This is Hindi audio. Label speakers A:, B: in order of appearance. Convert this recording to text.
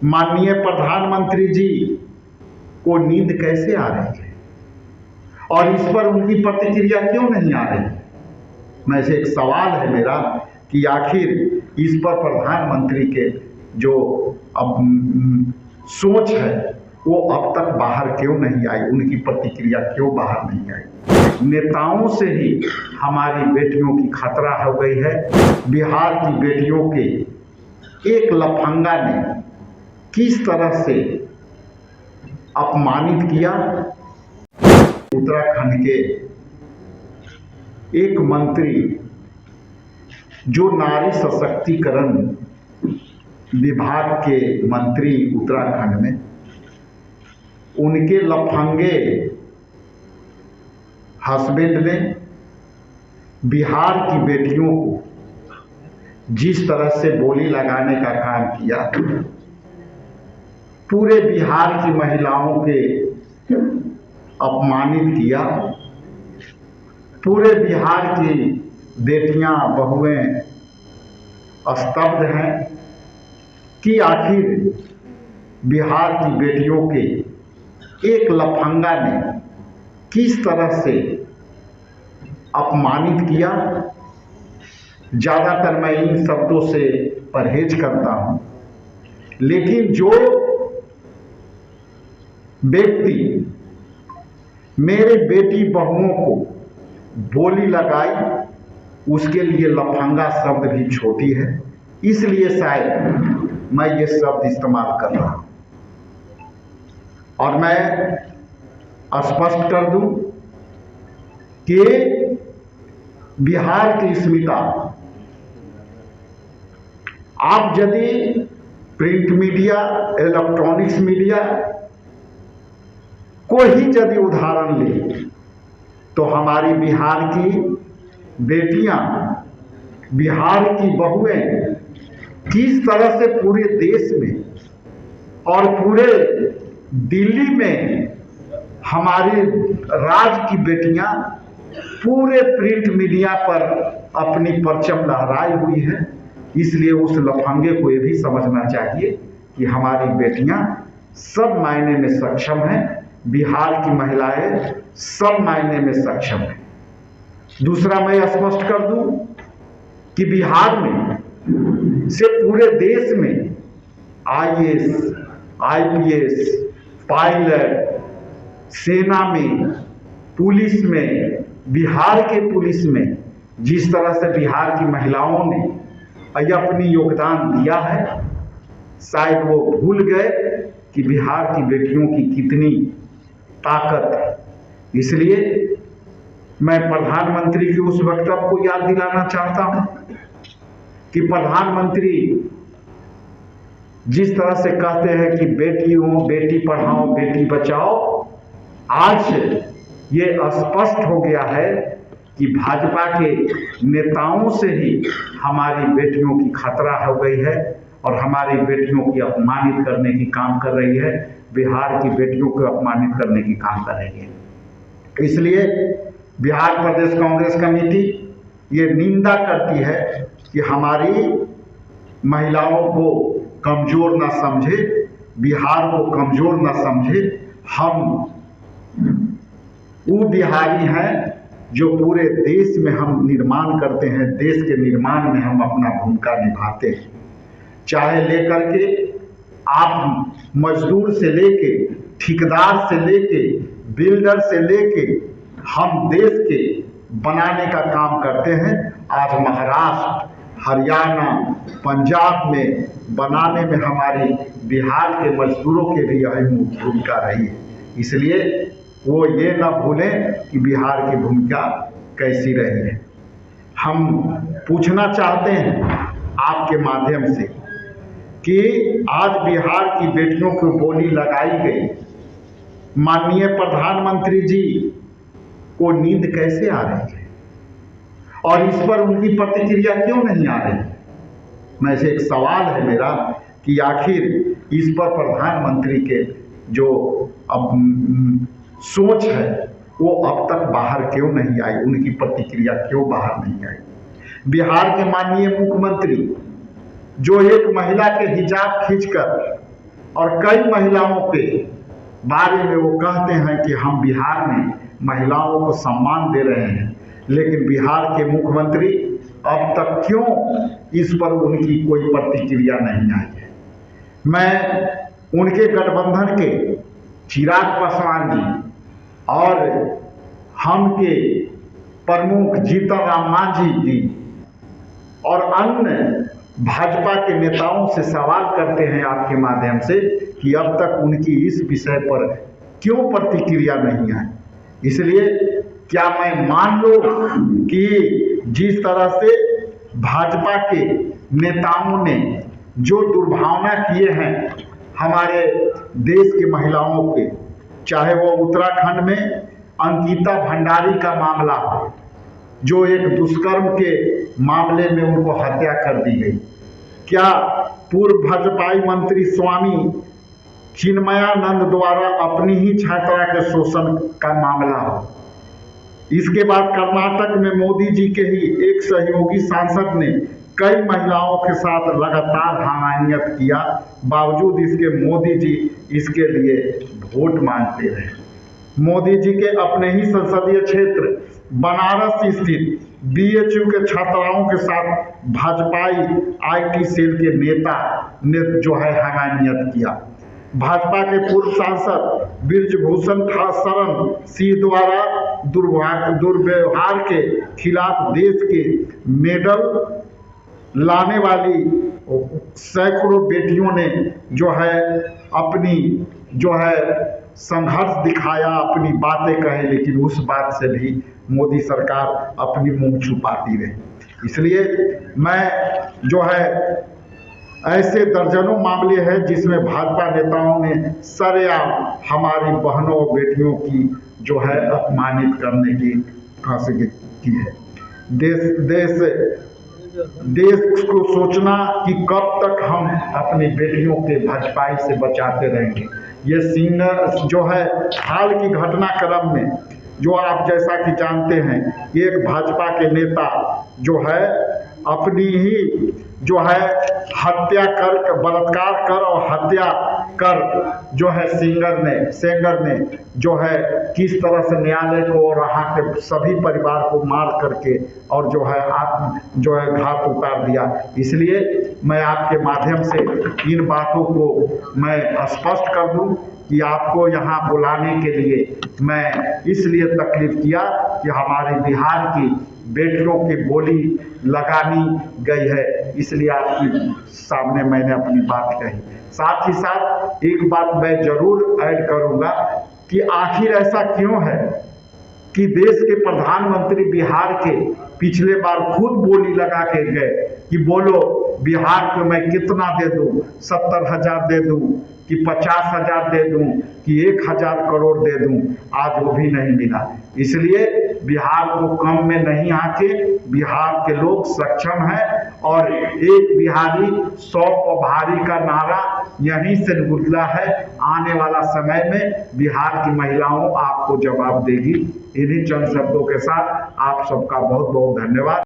A: माननीय प्रधानमंत्री जी को नींद कैसे आ रही है और इस पर उनकी प्रतिक्रिया क्यों नहीं आ रही? मैं से एक सवाल है मेरा कि आखिर इस पर प्रधानमंत्री के जो अब सोच है वो अब तक बाहर क्यों नहीं आई, उनकी प्रतिक्रिया क्यों बाहर नहीं आई? नेताओं से ही हमारी बेटियों की खतरा हो गई है। बिहार की बेटियों के एक लफंगा ने किस तरह से अपमानित किया। उत्तराखंड के एक मंत्री जो नारी सशक्तिकरण विभाग के मंत्री उत्तराखंड में, उनके लफंगे हस्बैंड ने बिहार की बेटियों को जिस तरह से बोली लगाने का काम किया, पूरे बिहार की महिलाओं के अपमानित किया। पूरे बिहार की बेटियां बहुएं स्तब्ध हैं कि आखिर बिहार की बेटियों के एक लफंगा ने किस तरह से अपमानित किया। ज़्यादातर मैं इन शब्दों से परहेज करता हूं, लेकिन जो व्यक्ति मेरे बेटी बहुओं को बोली लगाई, उसके लिए लफंगा शब्द भी छोटी है, इसलिए शायद मैं ये शब्द इस्तेमाल कर रहा हूं। और मैं स्पष्ट कर दूं कि बिहार की स्मिता, आप यदि प्रिंट मीडिया, इलेक्ट्रॉनिक्स मीडिया को ही यदि उदाहरण ले तो हमारी बिहार की बेटियां, बिहार की बहुएं किस तरह से पूरे देश में और पूरे दिल्ली में हमारे राज्य की बेटियां पूरे प्रिंट मीडिया पर अपनी परचम लहराई हुई है। इसलिए उस लफंगे को ये भी समझना चाहिए कि हमारी बेटियां सब मायने में सक्षम हैं, बिहार की महिलाएं सब मायने में सक्षम हैं। दूसरा मैं स्पष्ट कर दूं कि बिहार में से पूरे देश में आईएएस, आईपीएस, पायलट, सेना में, पुलिस में, बिहार के पुलिस में जिस तरह से बिहार की महिलाओं ने अपनी योगदान दिया है, शायद वो भूल गए कि बिहार की बेटियों की कितनी ताकत है। इसलिए मैं प्रधानमंत्री के उस वक्तव्य को याद दिलाना चाहता हूं कि प्रधानमंत्री जिस तरह से कहते हैं कि बेटियों, बेटी पढ़ाओ, बेटी बचाओ, आज ये स्पष्ट हो गया है कि भाजपा के नेताओं से ही हमारी बेटियों की खतरा हो गई है और हमारी बेटियों की अपमानित करने की काम कर रही है, बिहार की बेटियों को अपमानित करने की काम कर रही है। इसलिए बिहार प्रदेश कांग्रेस कमेटी ये निंदा करती है कि हमारी महिलाओं को कमजोर न समझे, बिहार को कमजोर न समझे। हम वो बिहारी हैं जो पूरे देश में हम निर्माण करते हैं, देश के निर्माण में हम अपना भूमिका निभाते हैं। चाहे लेकर के आप मजदूर से लेके, ठेकेदार से लेके, बिल्डर से लेके हम देश के बनाने का काम करते हैं। आज महाराष्ट्र, हरियाणा, पंजाब में बनाने में हमारी बिहार के मजदूरों के भी अहम भूमिका रही है। इसलिए वो ये न भूलें कि बिहार की भूमिका कैसी रही है। हम पूछना चाहते हैं आपके माध्यम से कि आज बिहार की बेटियों को बोली लगाई गई, माननीय प्रधानमंत्री जी को नींद कैसे आ रही है और इस पर उनकी प्रतिक्रिया क्यों नहीं आ रही? मैं से एक सवाल है मेरा कि आखिर इस पर प्रधानमंत्री के जो अब सोच है वो अब तक बाहर क्यों नहीं आई, उनकी प्रतिक्रिया क्यों बाहर नहीं आई? बिहार के माननीय मुख्यमंत्री जो एक महिला के हिजाब खींचकर और कई महिलाओं के बारे में वो कहते हैं कि हम बिहार में महिलाओं को सम्मान दे रहे हैं, लेकिन बिहार के मुख्यमंत्री अब तक क्यों इस पर उनकी कोई प्रतिक्रिया नहीं आई है। मैं उनके गठबंधन के चिराग पासवान जी और हम के प्रमुख जीतन राम मांझी जी और अन्य भाजपा के नेताओं से सवाल करते हैं आपके माध्यम से कि अब तक उनकी इस विषय पर क्यों प्रतिक्रिया नहीं आई। इसलिए क्या मैं मान लूं कि जिस तरह से भाजपा के नेताओं ने जो दुर्भावना किए हैं हमारे देश की महिलाओं के, चाहे वो उत्तराखंड में अंकिता भंडारी का मामला हो, जो एक दुष्कर्म के मामले में उनको हत्या कर दी गई, क्या पूर्व भाजपाई मंत्री स्वामी चिन्मयानंद द्वारा अपनी ही छात्रा के शोषण का मामला हो, इसके बाद कर्नाटक में मोदी जी के ही एक सहयोगी सांसद ने कई महिलाओं के साथ लगातार हमायत किया, बावजूद इसके मोदी जी इसके लिए वोट मांगते रहे। मोदी जी के अपने ही संसदीय क्षेत्र बनारस स्थित बीएचयू के छात्राओं के साथ भाजपाई आईटी सेल के नेता ने जो है हमायत किया। भाजपा के पूर्व सांसद बृजभूषण शरण सिंह द्वारा दुर्व्यवहार के खिलाफ देश के मेडल लाने वाली सैकड़ों बेटियों ने जो है अपनी जो है संघर्ष दिखाया, अपनी बातें कहे, लेकिन उस बात से भी मोदी सरकार अपनी मुंह छुपाती रही। इसलिए मैं जो है ऐसे दर्जनों मामले हैं जिसमें भाजपा नेताओं ने सरेआम हमारी बहनों और बेटियों की जो है अपमानित करने की कोशिश की है। देश को सोचना कि कब तक हम अपनी बेटियों के भाजपाई से बचाते रहेंगे। ये सिंगर जो है हाल की घटनाक्रम में जो आप जैसा कि जानते हैं, एक भाजपा के नेता जो है अपनी ही जो है हत्या कर, बलात्कार कर और हत्या कर जो है सेंगर ने जो है किस तरह से न्यायालय को और वहाँ के सभी परिवार को मार करके और जो है जो है घात उतार दिया। इसलिए मैं आपके माध्यम से इन बातों को मैं स्पष्ट कर दूं कि आपको यहाँ बुलाने के लिए मैं इसलिए तकलीफ किया कि हमारे बिहार की बेटियों की बोली लगानी गई है, इसलिए आपके सामने मैंने अपनी बात कही। साथ ही साथ एक बात मैं जरूर ऐड करूंगा कि आखिर ऐसा क्यों है कि देश के प्रधानमंत्री बिहार के पिछले बार खुद बोली लगा के गए कि बोलो बिहार को मैं कितना दे दूं, 70,000 दे दूं कि 50,000 दे दूं कि 1,000 करोड़ दे दूं, आज वो भी नहीं मिला। इसलिए बिहार को कम में नहीं आके बिहार के लोग सक्षम हैं और एक बिहारी 100 पर भारी का नारा यहीं से गुजरा है। आने वाला समय में बिहार की महिलाओं आपको जवाब देगी। इन्हीं चंद शब्दों के साथ आप सबका बहुत बहुत धन्यवाद।